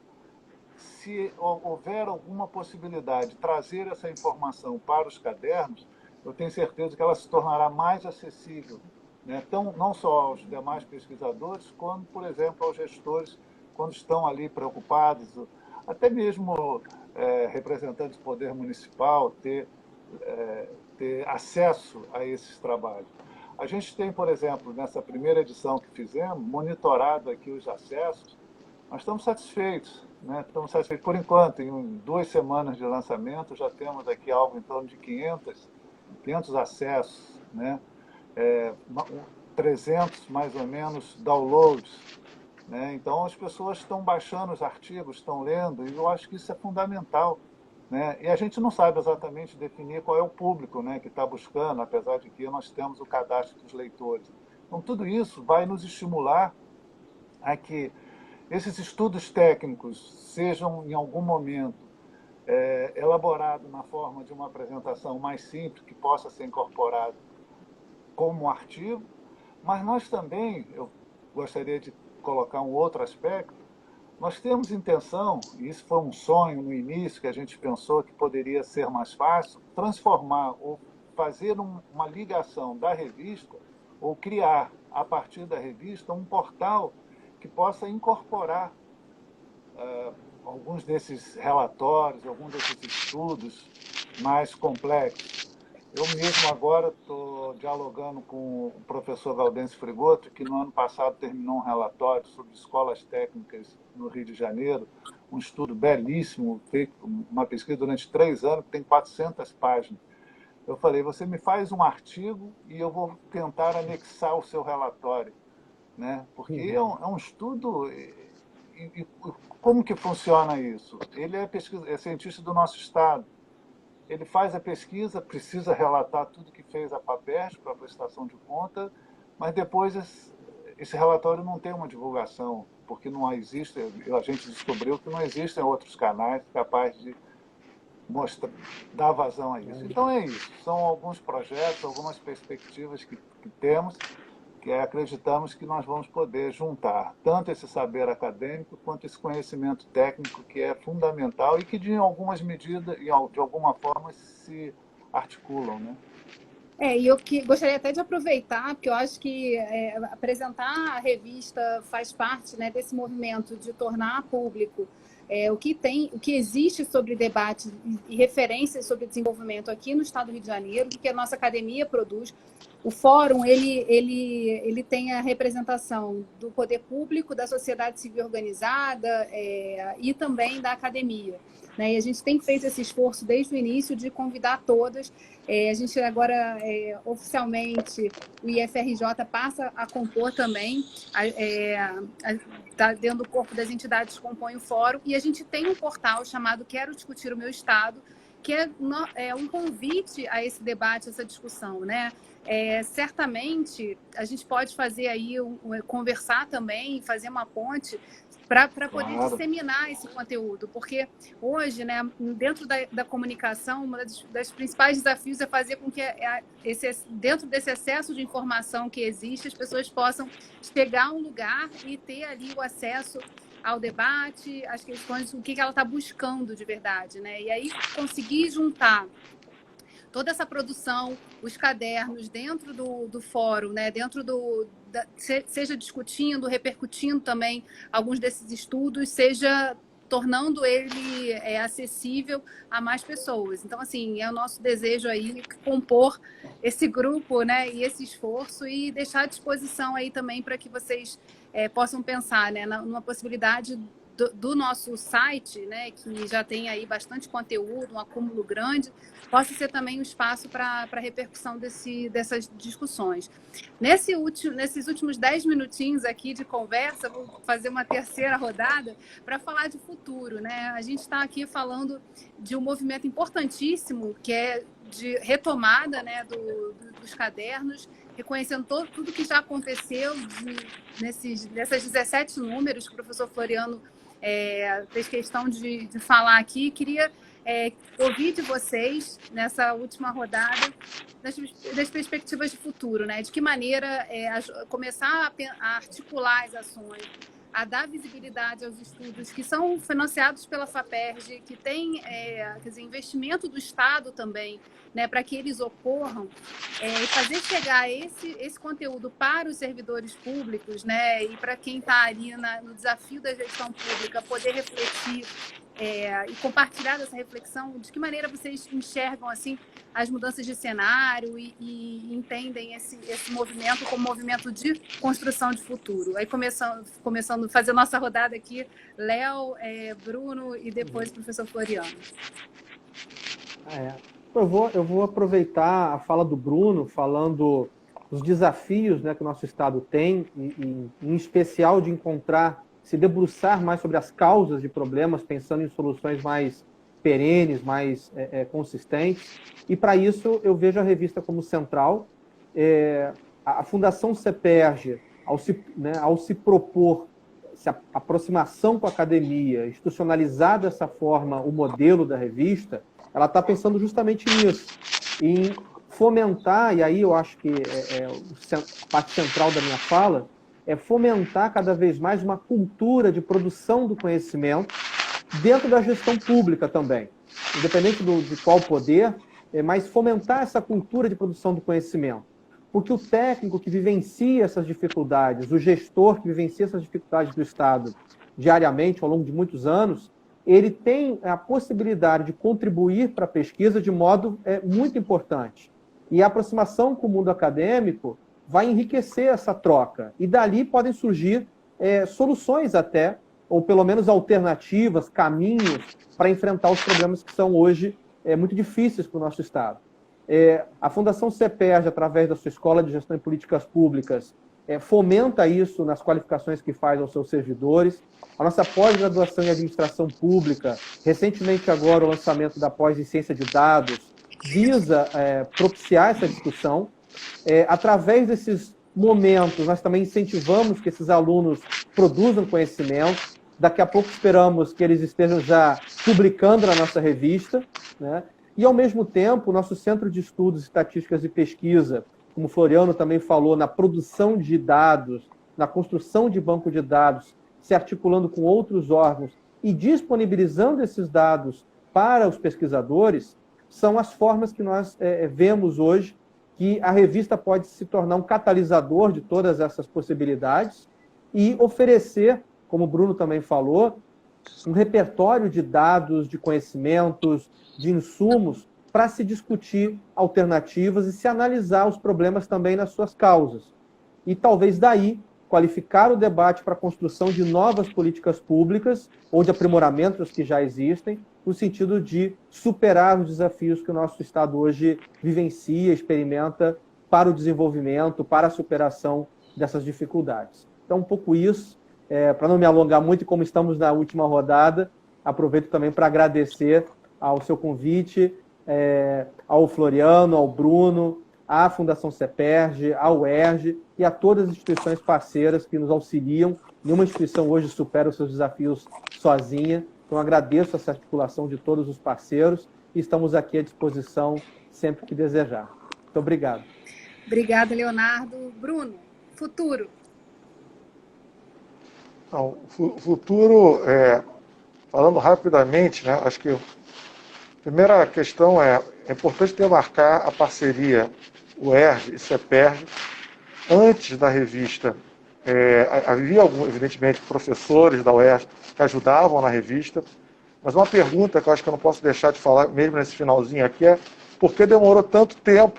Se houver alguma possibilidade de trazer essa informação para os cadernos, eu tenho certeza que ela se tornará mais acessível, né? Então, não só aos demais pesquisadores, como, por exemplo, aos gestores, quando estão ali preocupados, até mesmo representantes do poder municipal, ter acesso a esses trabalhos. A gente tem, por exemplo, nessa primeira edição que fizemos, monitorado aqui os acessos. Nós estamos satisfeitos, né? Estamos satisfeitos por enquanto. Em 2 semanas de lançamento, já temos aqui algo em torno de 500 acessos, né? 300, mais ou menos, downloads, né? Então, as pessoas estão baixando os artigos, estão lendo, e eu acho que isso é fundamental, né? E a gente não sabe exatamente definir qual é o público, né, que está buscando, apesar de que nós temos o cadastro dos leitores. Então, tudo isso vai nos estimular a que esses estudos técnicos sejam, em algum momento, elaborados na forma de uma apresentação mais simples, que possa ser incorporado como artigo, mas nós também, eu gostaria de colocar um outro aspecto, nós temos intenção, e isso foi um sonho no início, que a gente pensou que poderia ser mais fácil, transformar ou fazer uma ligação da revista, ou criar, a partir da revista, um portal que possa incorporar alguns desses relatórios, alguns desses estudos mais complexos. Eu mesmo agora estou dialogando com o professor Gaudêncio Frigoto, que no ano passado terminou um relatório sobre escolas técnicas no Rio de Janeiro, um estudo belíssimo, feito uma pesquisa durante 3 anos, que tem 400 páginas. Eu falei, você me faz um artigo e eu vou tentar anexar o seu relatório, né? Porque é um estudo... E como que funciona isso? Ele é cientista do nosso estado. Ele faz a pesquisa, precisa relatar tudo que fez a FAPERJ para a prestação de conta, mas depois esse relatório não tem uma divulgação, porque não existe, a gente descobriu que não existem outros canais capazes de dar vazão a isso. Então é isso, são alguns projetos, algumas perspectivas que temos, que acreditamos que nós vamos poder juntar tanto esse saber acadêmico quanto esse conhecimento técnico, que é fundamental e que, de algumas medidas, de alguma forma, se articulam, né? E eu gostaria até de aproveitar, porque eu acho que apresentar a revista faz parte, né, desse movimento de tornar público o que existe sobre debate e referências sobre desenvolvimento aqui no estado do Rio de Janeiro, o que a nossa academia produz. O fórum ele tem a representação do poder público, da sociedade civil organizada e também da academia, né? E a gente tem feito esse esforço desde o início de convidar todas. A gente agora, oficialmente, o IFRJ passa a compor também, está dentro do corpo das entidades que compõem o fórum, e a gente tem um portal chamado Quero Discutir o Meu Estado, que é um convite a esse debate, essa discussão, né? Certamente a gente pode fazer aí, conversar também, fazer uma ponte para poder disseminar esse conteúdo, porque hoje, né, dentro da comunicação, um das principais desafios é fazer com que dentro desse excesso de informação que existe, as pessoas possam chegar a um lugar e ter ali o acesso ao debate, às questões, o que ela está buscando de verdade, né? E aí conseguir juntar toda essa produção, os cadernos dentro do fórum, né? Dentro seja discutindo, repercutindo também alguns desses estudos, seja tornando ele acessível a mais pessoas. Então, assim, é o nosso desejo aí compor esse grupo, né, e esse esforço, e deixar à disposição aí também para que vocês possam pensar, né, numa possibilidade do nosso site, né, que já tem aí bastante conteúdo, um acúmulo grande, possa ser também um espaço para repercussão dessas discussões. Nesses últimos 10 minutinhos aqui de conversa, vou fazer uma terceira rodada para falar de futuro, né? A gente está aqui falando de um movimento importantíssimo, que é de retomada, né, dos cadernos, reconhecendo tudo que já aconteceu nessas 17 números que o professor Floriano fez questão de falar aqui. Queria ouvir de vocês, nessa última rodada, das perspectivas de futuro, né? De que maneira começar a articular as ações, a dar visibilidade aos estudos que são financiados pela FAPERJ, que tem investimento do Estado também, né, para que eles ocorram, e fazer chegar esse conteúdo para os servidores públicos, né, e para quem está ali no desafio da gestão pública, poder refletir e compartilhar essa reflexão. De que maneira vocês enxergam assim as mudanças de cenário e entendem esse movimento como movimento de construção de futuro? Aí começando a fazer nossa rodada aqui, Léo, Bruno e depois o professor Floriano. Eu vou aproveitar a fala do Bruno, falando dos desafios, né, que o nosso Estado tem, e em especial de se debruçar mais sobre as causas de problemas, pensando em soluções mais perenes, mais consistentes. E, para isso, eu vejo a revista como central. A Fundação CEPERJ, ao se propor essa aproximação com a academia, institucionalizar dessa forma o modelo da revista, ela está pensando justamente nisso, em fomentar, e aí eu acho que a parte central da minha fala, é fomentar cada vez mais uma cultura de produção do conhecimento dentro da gestão pública também, independente de qual poder, mas fomentar essa cultura de produção do conhecimento. Porque o técnico que vivencia essas dificuldades, o gestor que vivencia essas dificuldades do Estado diariamente, ao longo de muitos anos, ele tem a possibilidade de contribuir para a pesquisa de modo muito importante. E a aproximação com o mundo acadêmico vai enriquecer essa troca. E dali podem surgir soluções até, ou pelo menos alternativas, caminhos para enfrentar os problemas que são hoje muito difíceis para o nosso Estado. A Fundação CEPERJ, através da sua Escola de Gestão e Políticas Públicas, fomenta isso nas qualificações que faz aos seus servidores. A nossa pós-graduação em Administração Pública, recentemente agora o lançamento da pós em Ciência de Dados, visa propiciar essa discussão. Através desses momentos, nós também incentivamos que esses alunos produzam conhecimento. Daqui a pouco esperamos que eles estejam já publicando na nossa revista, né? E, ao mesmo tempo, o nosso Centro de Estudos, Estatísticas e Pesquisa, como o Floriano também falou, na produção de dados, na construção de banco de dados, se articulando com outros órgãos e disponibilizando esses dados para os pesquisadores, são as formas que nós vemos hoje que a revista pode se tornar um catalisador de todas essas possibilidades e oferecer, como o Bruno também falou, um repertório de dados, de conhecimentos, de insumos para se discutir alternativas e se analisar os problemas também nas suas causas. E talvez daí qualificar o debate para a construção de novas políticas públicas ou de aprimoramentos que já existem, no sentido de superar os desafios que o nosso Estado hoje vivencia, experimenta para o desenvolvimento, para a superação dessas dificuldades. Então, um pouco isso, para não me alongar muito, e como estamos na última rodada, aproveito também para agradecer ao seu convite, ao Floriano, ao Bruno, à Fundação CEPERJ, ao UERJ e a todas as instituições parceiras que nos auxiliam. Nenhuma instituição hoje supera os seus desafios sozinha. Então, agradeço essa articulação de todos os parceiros e estamos aqui à disposição sempre que desejar. Muito obrigado. Obrigada, Leonardo. Bruno, futuro. Então, futuro, falando rapidamente, né, acho que a primeira questão é importante demarcar a parceria UERJ e CEPERJ. Antes da revista, havia, evidentemente, professores da UERJ que ajudavam na revista, mas uma pergunta que eu acho que eu não posso deixar de falar, mesmo nesse finalzinho aqui, é por que demorou tanto tempo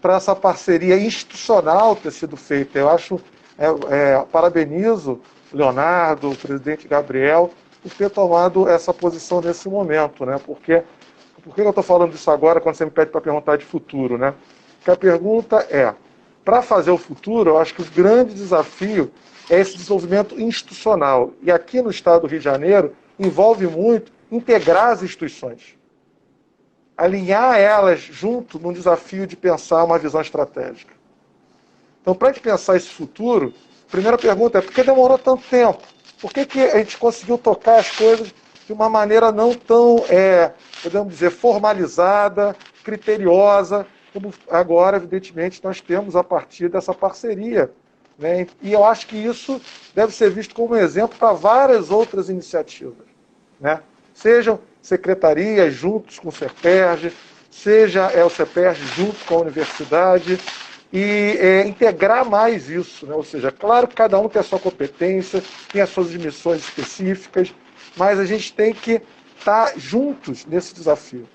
para essa parceria institucional ter sido feita? Eu acho, parabenizo o Leonardo, o presidente Gabriel, por ter tomado essa posição nesse momento, né? Por que eu estou falando isso agora, quando você me pede para perguntar de futuro, né? Porque a pergunta é, para fazer o futuro, eu acho que o grande desafio é esse desenvolvimento institucional. E aqui no estado do Rio de Janeiro, envolve muito integrar as instituições. Alinhar elas junto num desafio de pensar uma visão estratégica. Então, para a gente pensar esse futuro, a primeira pergunta é por que demorou tanto tempo? Por que a gente conseguiu tocar as coisas de uma maneira não tão, podemos dizer, formalizada, criteriosa, como agora, evidentemente, nós temos a partir dessa parceria, né? E eu acho que isso deve ser visto como um exemplo para várias outras iniciativas, né? Sejam secretarias juntos com o CEPERJ, seja o CEPERJ junto com a universidade, e integrar mais isso, né? Ou seja, claro que cada um tem a sua competência, tem as suas missões específicas, mas a gente tem que estar juntos nesse desafio.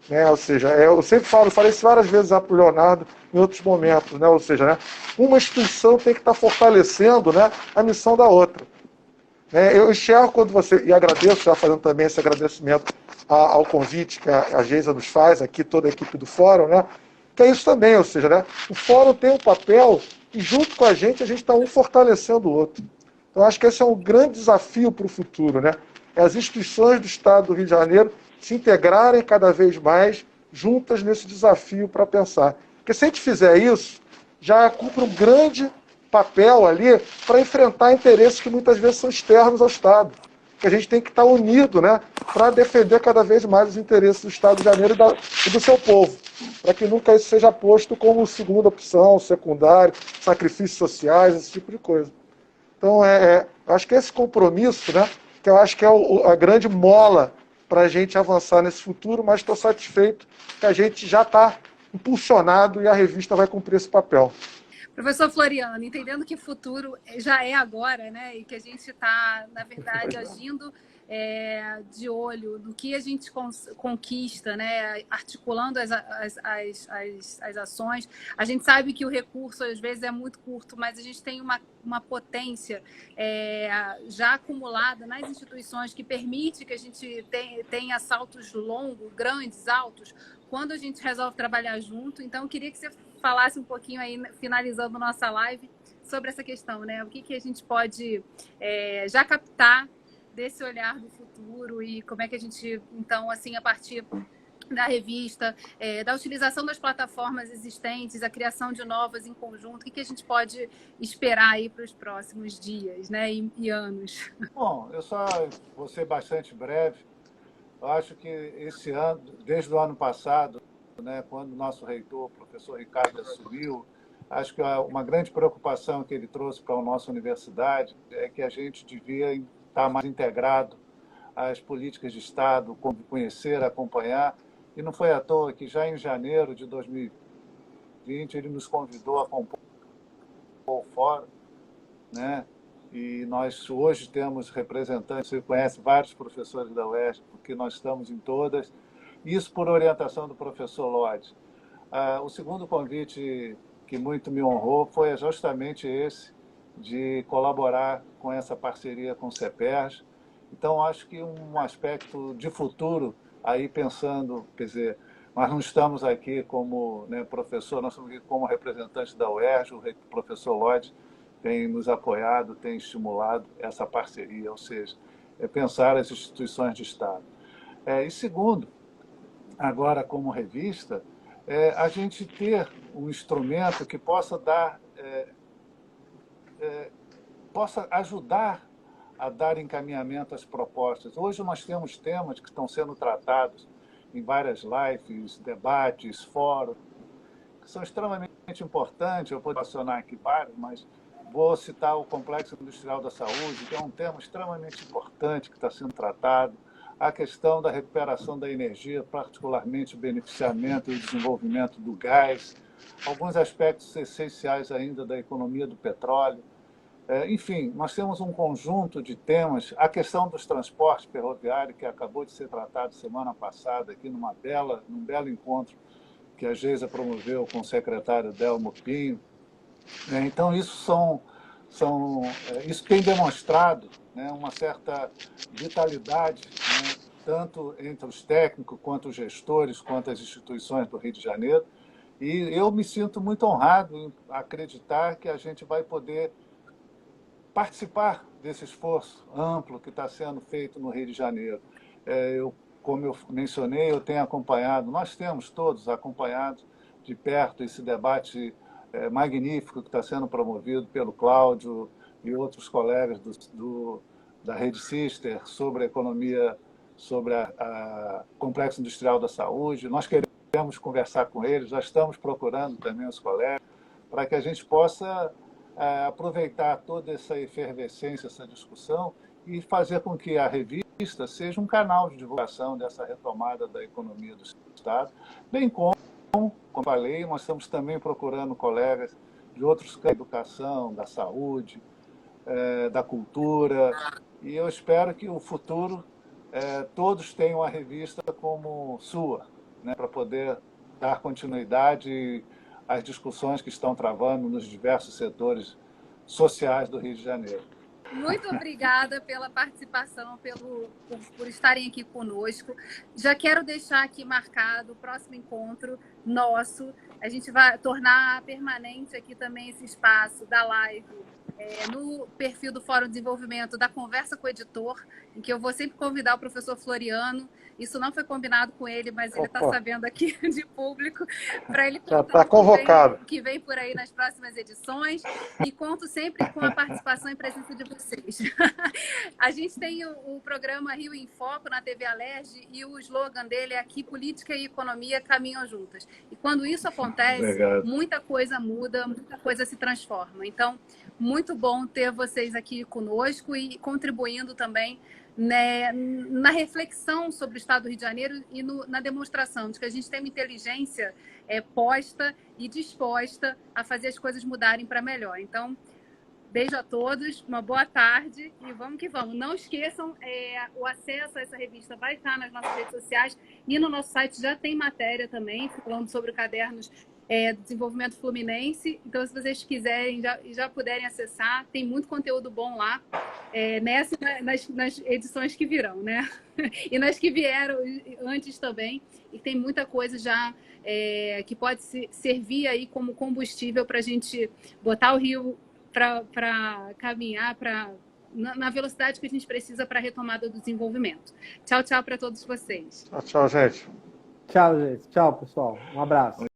Né? Ou seja, eu sempre falei isso várias vezes para o Leonardo em outros momentos, né? Ou seja, né, uma instituição tem que estar fortalecendo, né, a missão da outra. Eu enxergo quando você, e agradeço, já fazendo também esse agradecimento ao convite que a Geisa nos faz, aqui toda a equipe do Fórum, né, que é isso também, ou seja, né, o Fórum tem um papel e junto com a gente está um fortalecendo o outro. Então acho que esse é um grande desafio para o futuro, né? As instituições do Estado do Rio de Janeiro se integrarem cada vez mais juntas nesse desafio para pensar. Porque se a gente fizer isso, já cumpre um grande papel ali para enfrentar interesses que muitas vezes são externos ao Estado. Que a gente tem que estar unido, né, para defender cada vez mais os interesses do Estado de Janeiro e do seu povo, para que nunca isso seja posto como segunda opção, secundário, sacrifícios sociais, esse tipo de coisa. Então, eu acho que esse compromisso, né, que eu acho que é a grande mola para a gente avançar nesse futuro, mas estou satisfeito que a gente já está impulsionado e a revista vai cumprir esse papel. Professor Floriano, entendendo que o futuro já é agora, né, e que a gente está, na verdade, agindo de olho no que a gente conquista, né, articulando as ações. A gente sabe que o recurso, às vezes, é muito curto, mas a gente tem uma potência já acumulada nas instituições que permite que a gente tenha saltos longos, grandes, altos, quando a gente resolve trabalhar junto. Então, eu queria que você falasse um pouquinho aí, finalizando nossa live, sobre essa questão, né? O que a gente pode já captar desse olhar do futuro e como é que a gente, então, assim, a partir da revista, da utilização das plataformas existentes, a criação de novas em conjunto, o que a gente pode esperar aí para os próximos dias, né, e anos? Bom, eu só vou ser bastante breve. Eu acho que esse ano, desde o ano passado, né, quando o nosso reitor, o professor Ricardo, assumiu, acho que uma grande preocupação que ele trouxe para a nossa universidade é que a gente devia estar mais integrado às políticas de Estado, conhecer, acompanhar. E não foi à toa que já em janeiro de 2020 ele nos convidou a compor o fórum, né? E nós hoje temos representantes, você conhece vários professores da UERJ, porque nós estamos em todas, isso por orientação do professor Lodge. O segundo convite que muito me honrou foi justamente esse, de colaborar com essa parceria com o CEPERJ. Então, acho que um aspecto de futuro, aí pensando, quer dizer, nós não estamos aqui como, né, professor, nós estamos aqui como representante da UERJ, o professor Lodge tem nos apoiado, tem estimulado essa parceria, ou seja, pensar as instituições de Estado. E segundo, agora como revista, a gente ter um instrumento que possa dar, possa ajudar a dar encaminhamento às propostas. Hoje nós temos temas que estão sendo tratados em várias lives, debates, fóruns, que são extremamente importantes. Eu vou mencionar aqui vários, mas vou citar o Complexo Industrial da Saúde, que é um tema extremamente importante que está sendo tratado. A questão da recuperação da energia, particularmente o beneficiamento e o desenvolvimento do gás, alguns aspectos essenciais ainda da economia do petróleo. Enfim, nós temos um conjunto de temas. A questão dos transportes ferroviários, que acabou de ser tratado semana passada aqui num belo encontro que a Geisa promoveu com o secretário Delmo Pinho. Então, isso tem demonstrado, né, uma certa vitalidade, né, tanto entre os técnicos, quanto os gestores, quanto as instituições do Rio de Janeiro. E eu me sinto muito honrado em acreditar que a gente vai poder participar desse esforço amplo que está sendo feito no Rio de Janeiro. Como eu mencionei, eu tenho acompanhado, nós temos todos acompanhado de perto esse debate magnífico que está sendo promovido pelo Cláudio e outros colegas da Rede Sister sobre a economia, sobre a Complexo Industrial da Saúde. Nós queremos conversar com eles, já estamos procurando também os colegas, para que a gente possa aproveitar toda essa efervescência, essa discussão e fazer com que a revista seja um canal de divulgação dessa retomada da economia do Estado, bem como falei, nós estamos também procurando colegas de outros campos da educação, da saúde, da cultura, e eu espero que o futuro todos tenham a revista como sua, né, para poder dar continuidade às discussões que estão travando nos diversos setores sociais do Rio de Janeiro. Muito obrigada pela participação, por estarem aqui conosco. Já quero deixar aqui marcado o próximo encontro nosso. A gente vai tornar permanente aqui também esse espaço da live no perfil do Fórum de Desenvolvimento da Conversa com o Editor, em que eu vou sempre convidar o professor Floriano. Isso não foi combinado com ele, mas ele está sabendo aqui de público, para ele contar já está convocado. O que vem por aí nas próximas edições. E conto sempre com a participação e presença de vocês. A gente tem o programa Rio em Foco na TV Alerj, e o slogan dele é aqui: política e economia caminham juntas. E quando isso acontece, muita coisa muda, muita coisa se transforma. Então, muito bom ter vocês aqui conosco e contribuindo também, né, na reflexão sobre o Estado do Rio de Janeiro e na demonstração de que a gente tem uma inteligência posta e disposta a fazer as coisas mudarem para melhor. Então, beijo a todos, uma boa tarde e vamos que vamos. Não esqueçam, o acesso a essa revista vai estar nas nossas redes sociais e no nosso site já tem matéria também, falando sobre cadernos do desenvolvimento fluminense. Então, se vocês quiserem, já puderem acessar, tem muito conteúdo bom lá, nas edições que virão, né? E nas que vieram antes também. E tem muita coisa já que pode servir aí como combustível para a gente botar o Rio para caminhar na velocidade que a gente precisa para a retomada do desenvolvimento. Tchau, tchau para todos vocês. Tchau, gente. Tchau, gente. Tchau, pessoal. Um abraço.